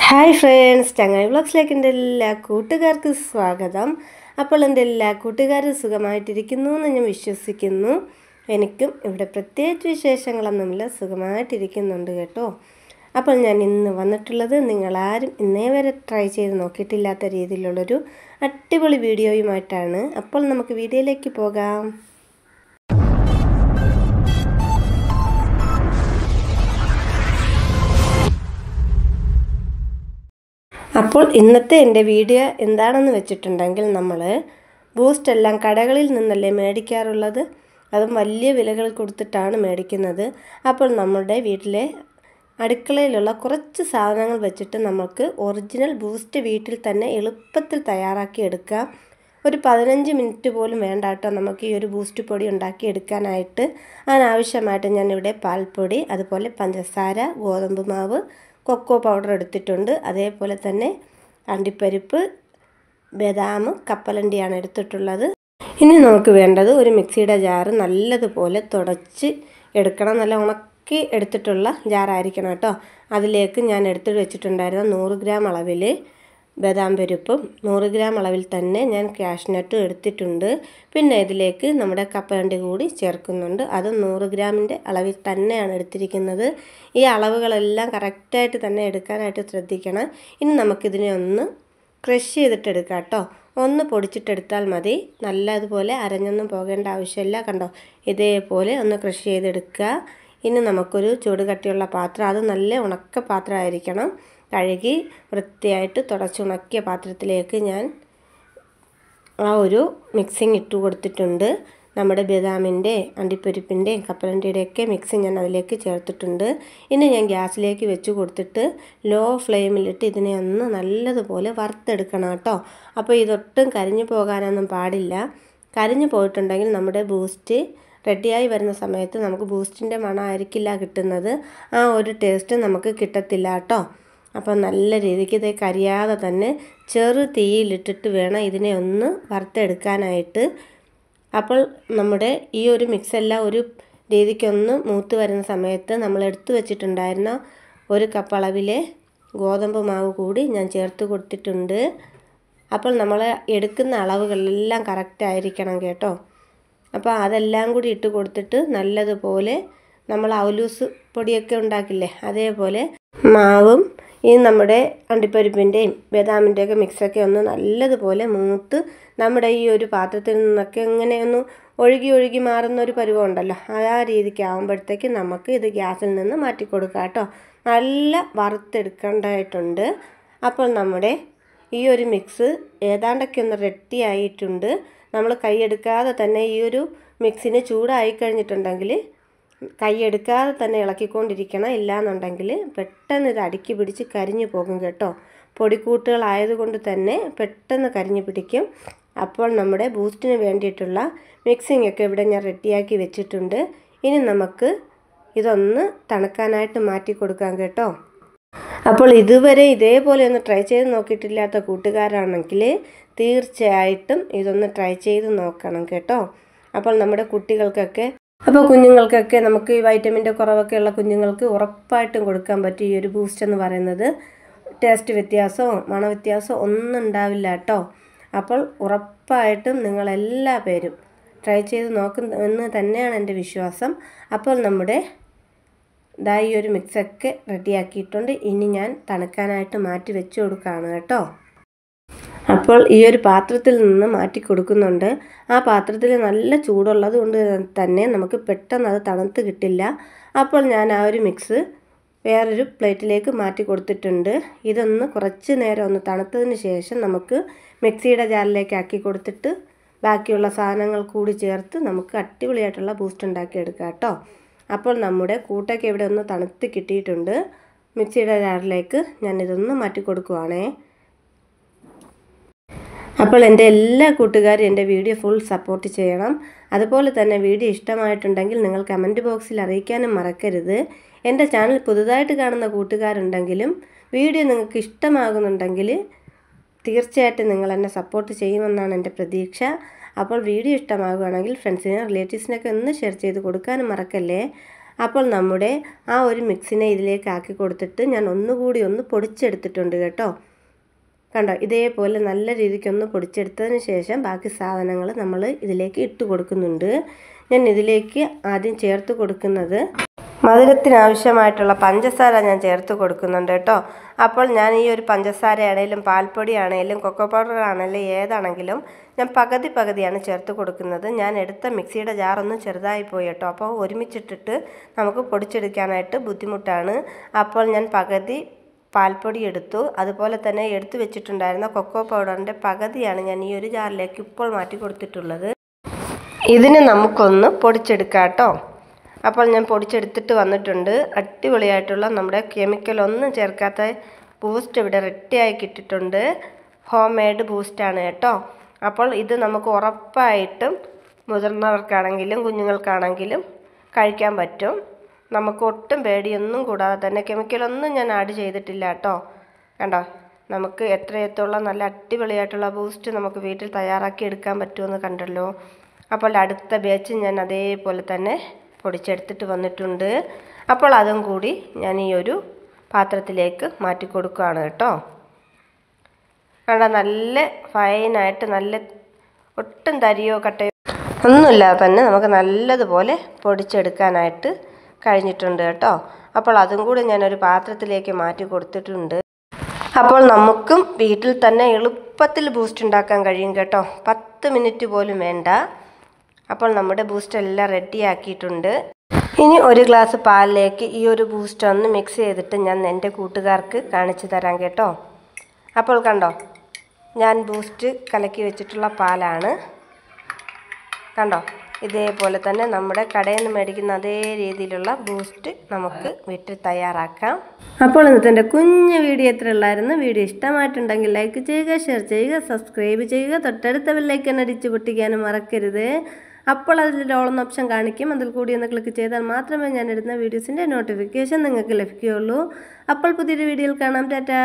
Hi friends, ചങ്ങായി വ്ളോഗ്സിലേക്ക് എൻ്റെ എല്ലാ കൂട്ടുകാർക്കും സ്വാഗതം. അപ്പോൾ എൻ്റെ എല്ലാ കൂട്ടുകാരും സുഖമായിട്ടിരിക്കുന്നു എന്ന് ഞാൻ വിശ്വസിക്കുന്നു. എനിക്കും ഇവിടെ പ്രത്യേകിച്ച് വിശേഷങ്ങളൊന്നുമില്ല, സുഖമായിട്ടിരിക്കുന്നുണ്ട് കേട്ടോ. അപ്പോൾ ഞാൻ ഇന്ന് വന്നിട്ടുള്ളത് നിങ്ങളാരും ഇന്നേ വരെ ട്രൈ ചെയ്ത് നോക്കിയിട്ടില്ലാത്ത രീതിയിലുള്ളൊരു അടിപൊളി വീഡിയോയുമായിട്ടാണ്. അപ്പോൾ നമുക്ക് വീഡിയോയിലേക്ക് പോകാം. അപ്പോൾ ഇന്നത്തെ എൻ്റെ വീഡിയോ എന്താണെന്ന് വെച്ചിട്ടുണ്ടെങ്കിൽ, നമ്മൾ ബൂസ്റ്റ് എല്ലാം കടകളിൽ നിന്നല്ലേ മേടിക്കാറുള്ളത്, അതും വലിയ വിലകൾ കൊടുത്തിട്ടാണ് മേടിക്കുന്നത്. അപ്പോൾ നമ്മുടെ വീട്ടിലെ അടുക്കളയിലുള്ള കുറച്ച് സാധനങ്ങൾ വെച്ചിട്ട് നമുക്ക് ഒറിജിനൽ ബൂസ്റ്റ് വീട്ടിൽ തന്നെ എളുപ്പത്തിൽ തയ്യാറാക്കി എടുക്കാം. ഒരു 15 മിനിറ്റ് പോലും വേണ്ട കേട്ടോ നമുക്ക് ഈ ഒരു ബൂസ്റ്റ് പൊടി ഉണ്ടാക്കി എടുക്കാനായിട്ട്. അതിനാവശ്യമായിട്ട് ഞാനിവിടെ പാൽപ്പൊടി, അതുപോലെ പഞ്ചസാര, ഗോതമ്പ് മാവ്, കൊക്കോ പൗഡർ എടുത്തിട്ടുണ്ട്. അതേപോലെ തന്നെ അണ്ടിപ്പരിപ്പ്, ബദാം, കപ്പലണ്ടിയാണ് എടുത്തിട്ടുള്ളത്. ഇനി നമുക്ക് വേണ്ടത് ഒരു മിക്സിയുടെ ജാറ് നല്ലതുപോലെ തുടച്ച് എടുക്കണം. നല്ല ഉണക്കി എടുത്തിട്ടുള്ള ജാറായിരിക്കണം കേട്ടോ. അതിലേക്ക് ഞാൻ എടുത്ത് വെച്ചിട്ടുണ്ടായിരുന്ന 100 ഗ്രാം അളവിൽ ബദാം പരിപ്പും 100 ഗ്രാം അളവിൽ തന്നെ ഞാൻ കാഷ്നട്ടും എടുത്തിട്ടുണ്ട്. പിന്നെ ഇതിലേക്ക് നമ്മുടെ കപ്പലണ്ടി കൂടി ചേർക്കുന്നുണ്ട്. അത് 100 ഗ്രാമിൻ്റെ അളവിൽ തന്നെയാണ് എടുത്തിരിക്കുന്നത്. ഈ അളവുകളെല്ലാം കറക്റ്റായിട്ട് തന്നെ എടുക്കാനായിട്ട് ശ്രദ്ധിക്കണം. ഇനി നമുക്കിതിനെ ഒന്ന് ക്രഷ് ചെയ്തിട്ടെടുക്കാം കേട്ടോ. ഒന്ന് പൊടിച്ചിട്ടെടുത്താൽ മതി. നല്ലതുപോലെ അരഞ്ഞൊന്നും പോകേണ്ട ആവശ്യമില്ല. കണ്ടോ, ഇതേപോലെ ഒന്ന് ക്രഷ് ചെയ്തെടുക്കുക. ഇനി നമുക്കൊരു ചൂടുകട്ടിയുള്ള പാത്രം, അത് നല്ല ഉണക്ക പാത്രമായിരിക്കണം. കഴുകി വൃത്തിയായിട്ട് തുടച്ചുണക്കിയ പാത്രത്തിലേക്ക് ഞാൻ ആ ഒരു മിക്സിങ് ഇട്ട് കൊടുത്തിട്ടുണ്ട്. നമ്മുടെ ബദാമിൻ്റെ, അണ്ടിപ്പരിപ്പിൻ്റെയും കപ്പലണ്ടിയുടെയൊക്കെ മിക്സിങ് ഞാൻ അതിലേക്ക് ചേർത്തിട്ടുണ്ട്. ഇനി ഞാൻ ഗ്യാസിലേക്ക് വെച്ച് കൊടുത്തിട്ട് ലോ ഫ്ലെയിമിലിട്ട് ഇതിനെ ഒന്ന് നല്ലതുപോലെ വറുത്തെടുക്കണം കേട്ടോ. അപ്പോൾ ഇതൊട്ടും കരിഞ്ഞു പോകാനൊന്നും പാടില്ല. കരിഞ്ഞു പോയിട്ടുണ്ടെങ്കിൽ നമ്മുടെ ബൂസ്റ്റ് റെഡിയായി വരുന്ന സമയത്ത് നമുക്ക് ബൂസ്റ്റിൻ്റെ മണമായിരിക്കില്ല കിട്ടുന്നത്. ആ ഒരു ടേസ്റ്റ് നമുക്ക് കിട്ടത്തില്ല കേട്ടോ. അപ്പോൾ നല്ല രീതിക്ക് ഇത് കരിയാതെ തന്നെ ചെറു തീയിലിട്ടിട്ട് വേണം ഇതിനെ ഒന്ന് വറുത്തെടുക്കാനായിട്ട്. അപ്പോൾ നമ്മുടെ ഈ ഒരു മിക്സെല്ലാം ഒരു രീതിക്കൊന്ന് മൂത്ത് വരുന്ന സമയത്ത് നമ്മൾ എടുത്തു വെച്ചിട്ടുണ്ടായിരുന്ന 1 കപ്പ് അളവിലെ ഗോതമ്പ് മാവ് കൂടി ഞാൻ ചേർത്ത് കൊടുത്തിട്ടുണ്ട്. അപ്പോൾ നമ്മൾ എടുക്കുന്ന അളവുകളെല്ലാം കറക്റ്റ് ആയിരിക്കണം കേട്ടോ. അപ്പോൾ അതെല്ലാം കൂടി ഇട്ട് കൊടുത്തിട്ട് നല്ലതുപോലെ നമ്മൾ അവലൂസ് പൊടിയൊക്കെ ഉണ്ടാക്കില്ലേ, അതേപോലെ മാവും ഈ നമ്മുടെ അണ്ടിപ്പരിപ്പിൻ്റെയും ബദാമിൻ്റെയൊക്കെ മിക്സൊക്കെ ഒന്ന് നല്ലതുപോലെ മൂത്ത് നമ്മുടെ ഈ ഒരു പാത്രത്തിൽ നിന്നൊക്കെ ഇങ്ങനെയൊന്ന് ഒഴുകി മാറുന്ന ഒരു പരുവം ഉണ്ടല്ലോ, ആ രീതിക്ക് ആകുമ്പോഴത്തേക്ക് നമുക്ക് ഇത് ഗ്യാസിൽ നിന്ന് മാറ്റി കൊടുക്കാം കേട്ടോ. നല്ല വറുത്തെടുക്കേണ്ടതായിട്ടുണ്ട്. അപ്പോൾ നമ്മുടെ ഈ ഒരു മിക്സ് ഏതാണ്ടൊക്കെ ഒന്ന് റെഡി ആയിട്ടുണ്ട്. നമ്മൾ കൈയെടുക്കാതെ തന്നെ ഈ ഒരു മിക്സിന് ചൂടായി കഴിഞ്ഞിട്ടുണ്ടെങ്കിൽ കൈയെടുക്കാതെ തന്നെ ഇളക്കിക്കൊണ്ടിരിക്കണം. ഇല്ലയെന്നുണ്ടെങ്കിൽ പെട്ടെന്ന് ഇത് അടുക്കി പിടിച്ച് കരിഞ്ഞു പോകും കേട്ടോ. പൊടിക്കൂട്ടുകളായതുകൊണ്ട് തന്നെ പെട്ടെന്ന് കരിഞ്ഞു പിടിക്കും. അപ്പോൾ നമ്മുടെ ബൂസ്റ്റിന് വേണ്ടിയിട്ടുള്ള മിക്സിംഗ് ഒക്കെ ഇവിടെ ഞാൻ റെഡിയാക്കി വെച്ചിട്ടുണ്ട്. ഇനി നമുക്ക് ഇതൊന്ന് തണുക്കാനായിട്ട് മാറ്റി കൊടുക്കാം കേട്ടോ. അപ്പോൾ ഇതുവരെ ഇതേപോലെ ഒന്ന് ട്രൈ ചെയ്ത് നോക്കിയിട്ടില്ലാത്ത കൂട്ടുകാരാണെങ്കിൽ തീർച്ചയായിട്ടും ഇതൊന്ന് ട്രൈ ചെയ്ത് നോക്കണം കേട്ടോ. അപ്പോൾ നമ്മുടെ കുഞ്ഞുങ്ങൾക്കൊക്കെ നമുക്ക് ഈ വൈറ്റമിൻ്റെ കുറവൊക്കെ ഉള്ള കുഞ്ഞുങ്ങൾക്ക് ഉറപ്പായിട്ടും കൊടുക്കാൻ പറ്റും ഈ ഒരു ബൂസ്റ്റ് എന്ന് പറയുന്നത്. ടേസ്റ്റ് വ്യത്യാസമോ മണവ്യത്യാസമോ ഒന്നും ഉണ്ടാവില്ല കേട്ടോ. അപ്പോൾ ഉറപ്പായിട്ടും നിങ്ങളെല്ലാ പേരും ട്രൈ ചെയ്ത് നോക്കുമെന്ന് തന്നെയാണ് എൻ്റെ വിശ്വാസം. അപ്പോൾ നമ്മുടെ ഈ ഒരു മിക്സൊക്കെ റെഡിയാക്കിയിട്ടുണ്ട്. ഇനി ഞാൻ തണുക്കാനായിട്ട് മാറ്റി വെച്ച് കൊടുക്കുകയാണ് കേട്ടോ. അപ്പോൾ ഈ ഒരു പാത്രത്തിൽ നിന്ന് മാറ്റി കൊടുക്കുന്നുണ്ട്. ആ പാത്രത്തിൽ നല്ല ചൂടുള്ളത് കൊണ്ട് തന്നെ നമുക്ക് പെട്ടെന്ന് അത് തണുത്ത് കിട്ടില്ല. അപ്പോൾ ഞാൻ ആ ഒരു മിക്സ് വേറൊരു പ്ലേറ്റിലേക്ക് മാറ്റി കൊടുത്തിട്ടുണ്ട്. ഇതൊന്ന് കുറച്ച് നേരം ഒന്ന് തണുത്തതിന് ശേഷം നമുക്ക് മിക്സിയുടെ ജാറിലേക്ക് ആക്കി കൊടുത്തിട്ട് ബാക്കിയുള്ള സാധനങ്ങൾ കൂടി ചേർത്ത് നമുക്ക് അടിപൊളിയായിട്ടുള്ള ബൂസ്റ്റ് ഉണ്ടാക്കിയെടുക്കാം കേട്ടോ. അപ്പോൾ നമ്മുടെ കൂട്ടൊക്കെ ഇവിടെ ഒന്ന് തണുത്ത് കിട്ടിയിട്ടുണ്ട്. മിക്സിയുടെ ജാറിലേക്ക് ഞാനിതൊന്ന് മാറ്റി കൊടുക്കുവാണേ. അപ്പോൾ എൻ്റെ എല്ലാ കൂട്ടുകാരും എൻ്റെ വീഡിയോ ഫുൾ സപ്പോർട്ട് ചെയ്യണം. അതുപോലെ തന്നെ വീഡിയോ ഇഷ്ടമായിട്ടുണ്ടെങ്കിൽ നിങ്ങൾ കമൻറ്റ് ബോക്സിൽ അറിയിക്കാനും മറക്കരുത്. എൻ്റെ ചാനൽ പുതുതായിട്ട് കാണുന്ന കൂട്ടുകാരുണ്ടെങ്കിലും വീഡിയോ നിങ്ങൾക്ക് ഇഷ്ടമാകുന്നുണ്ടെങ്കിൽ തീർച്ചയായിട്ടും നിങ്ങൾ എന്നെ സപ്പോർട്ട് ചെയ്യുമെന്നാണ് എൻ്റെ പ്രതീക്ഷ. അപ്പോൾ വീഡിയോ ഇഷ്ടമാകുകയാണെങ്കിൽ ഫ്രണ്ട്സിനും റിലേറ്റീവ്സിനൊക്കെ ഒന്ന് ഷെയർ ചെയ്ത് കൊടുക്കാനും മറക്കല്ലേ. അപ്പോൾ നമ്മുടെ ആ ഒരു മിക്സിനെ ഇതിലേക്ക് ആക്കി കൊടുത്തിട്ട് ഞാൻ ഒന്നുകൂടി ഒന്ന് പൊടിച്ചെടുത്തിട്ടുണ്ട് കേട്ടോ. കണ്ടോ, ഇതേപോലെ നല്ല രീതിക്കൊന്ന് പൊടിച്ചെടുത്തതിന് ശേഷം ബാക്കി സാധനങ്ങൾ നമ്മൾ ഇതിലേക്ക് ഇട്ട് കൊടുക്കുന്നുണ്ട്. ഞാൻ ഇതിലേക്ക് ആദ്യം ചേർത്ത് കൊടുക്കുന്നത് മധുരത്തിനാവശ്യമായിട്ടുള്ള പഞ്ചസാര ഞാൻ ചേർത്ത് കൊടുക്കുന്നുണ്ട് കേട്ടോ. അപ്പോൾ ഞാൻ ഈ ഒരു പഞ്ചസാര ആണെങ്കിലും പാൽപ്പൊടി ആണെങ്കിലും കൊക്കോ പൗഡർ ആണെങ്കിലും ഏതാണെങ്കിലും ഞാൻ പകുതിയാണ് ചേർത്ത് കൊടുക്കുന്നത്. ഞാൻ എടുത്ത മിക്സിയുടെ ജാറൊന്നും ചെറുതായി പോയി കേട്ടോ. അപ്പോൾ ഒരുമിച്ചിട്ടിട്ട് നമുക്ക് പൊടിച്ചെടുക്കാനായിട്ട് ബുദ്ധിമുട്ടാണ്. അപ്പോൾ ഞാൻ പകുതി പാൽപ്പൊടി എടുത്തു. അതുപോലെ തന്നെ എടുത്തു വെച്ചിട്ടുണ്ടായിരുന്ന കൊക്കോ പൗഡറിൻ്റെ പകുതിയാണ് ഞാൻ ഈ ഒരു ജാറിലേക്ക് ഇപ്പോൾ മാറ്റി കൊടുത്തിട്ടുള്ളത്. ഇതിന് നമുക്കൊന്ന് പൊടിച്ചെടുക്കാം കേട്ടോ. അപ്പോൾ ഞാൻ പൊടിച്ചെടുത്തിട്ട് വന്നിട്ടുണ്ട്. അടിപൊളിയായിട്ടുള്ള നമ്മുടെ കെമിക്കലൊന്നും ചേർക്കാത്ത ബൂസ്റ്റ് ഇവിടെ റെഡിയായി കിട്ടിയിട്ടുണ്ട്. ഹോം മെയ്ഡ് ബൂസ്റ്റാണ് കേട്ടോ. അപ്പോൾ ഇത് നമുക്ക് ഉറപ്പായിട്ടും മുതിർന്നവർക്കാണെങ്കിലും കുഞ്ഞുങ്ങൾക്കാണെങ്കിലും കഴിക്കാൻ പറ്റും. നമുക്ക് ഒട്ടും പേടിയൊന്നും കൂടാതെ തന്നെ, കെമിക്കലൊന്നും ഞാൻ ആഡ് ചെയ്തിട്ടില്ല കേട്ടോ. കണ്ടോ, നമുക്ക് എത്രയെത്തുള്ള നല്ല അടിപൊളിയായിട്ടുള്ള ബൂസ്റ്റ് നമുക്ക് വീട്ടിൽ തയ്യാറാക്കി എടുക്കാൻ പറ്റുമെന്ന് കണ്ടല്ലോ. അപ്പോൾ അടുത്ത ബാച്ച് ഞാൻ അതേപോലെ തന്നെ പൊടിച്ചെടുത്തിട്ട് വന്നിട്ടുണ്ട്. അപ്പോൾ അതും കൂടി ഞാൻ ഈ ഒരു പാത്രത്തിലേക്ക് മാറ്റി കൊടുക്കുകയാണ് കേട്ടോ. കണ്ടോ, നല്ല ഫൈനായിട്ട് നല്ല ഒട്ടും തരിയോ കട്ടയോ ഒന്നുമില്ലാതെ തന്നെ നമുക്ക് നല്ലതുപോലെ പൊടിച്ചെടുക്കാനായിട്ട് കഴിഞ്ഞിട്ടുണ്ട് കേട്ടോ. അപ്പോൾ അതും കൂടി ഞാനൊരു പാത്രത്തിലേക്ക് മാറ്റി കൊടുത്തിട്ടുണ്ട്. അപ്പോൾ നമുക്കും വീട്ടിൽ തന്നെ എളുപ്പത്തിൽ ബൂസ്റ്റ് ഉണ്ടാക്കാൻ കഴിയും കേട്ടോ. 10 മിനിറ്റ് പോലും വേണ്ട. അപ്പോൾ നമ്മുടെ ബൂസ്റ്റ് എല്ലാം റെഡിയാക്കിയിട്ടുണ്ട്. ഇനി ഒരു ഗ്ലാസ് പാലിലേക്ക് ഈ ഒരു ബൂസ്റ്റ് ഒന്ന് മിക്സ് ചെയ്തിട്ട് ഞാൻ എൻ്റെ കൂട്ടുകാർക്ക് കാണിച്ചു തരാം കേട്ടോ. അപ്പോൾ കണ്ടോ, ഞാൻ ബൂസ്റ്റ് കലക്കി വെച്ചിട്ടുള്ള പാലാണ്. കണ്ടോ, ഇതേപോലെ തന്നെ നമ്മുടെ കടയിൽ നിന്ന് മേടിക്കുന്ന അതേ രീതിയിലുള്ള ബൂസ്റ്റ് നമുക്ക് വീട്ടിൽ തയ്യാറാക്കാം. അപ്പോൾ ഇന്നത്തെ എൻ്റെ കുഞ്ഞു വീഡിയോ എത്ര ഉള്ളായിരുന്നു. വീഡിയോ ഇഷ്ടമായിട്ടുണ്ടെങ്കിൽ ലൈക്ക് ചെയ്യുക, ഷെയർ ചെയ്യുക, സബ്സ്ക്രൈബ് ചെയ്യുക, തൊട്ടടുത്ത ബെല്ലൈക്കൺ അടിച്ച് പൊട്ടിക്കാനും മറക്കരുത്. അപ്പോൾ അതിൽ ഓൾ എന്ന ഓപ്ഷൻ കാണിക്കും. അതിൽ കൂടി ഒന്ന് ക്ലിക്ക് ചെയ്താൽ മാത്രമേ ഞാൻ ഇടുന്ന വീഡിയോസിൻ്റെ നോട്ടിഫിക്കേഷൻ നിങ്ങൾക്ക് ലഭിക്കുകയുള്ളൂ. അപ്പോൾ പുതിയൊരു വീഡിയോയിൽ കാണാം. ടാറ്റാ.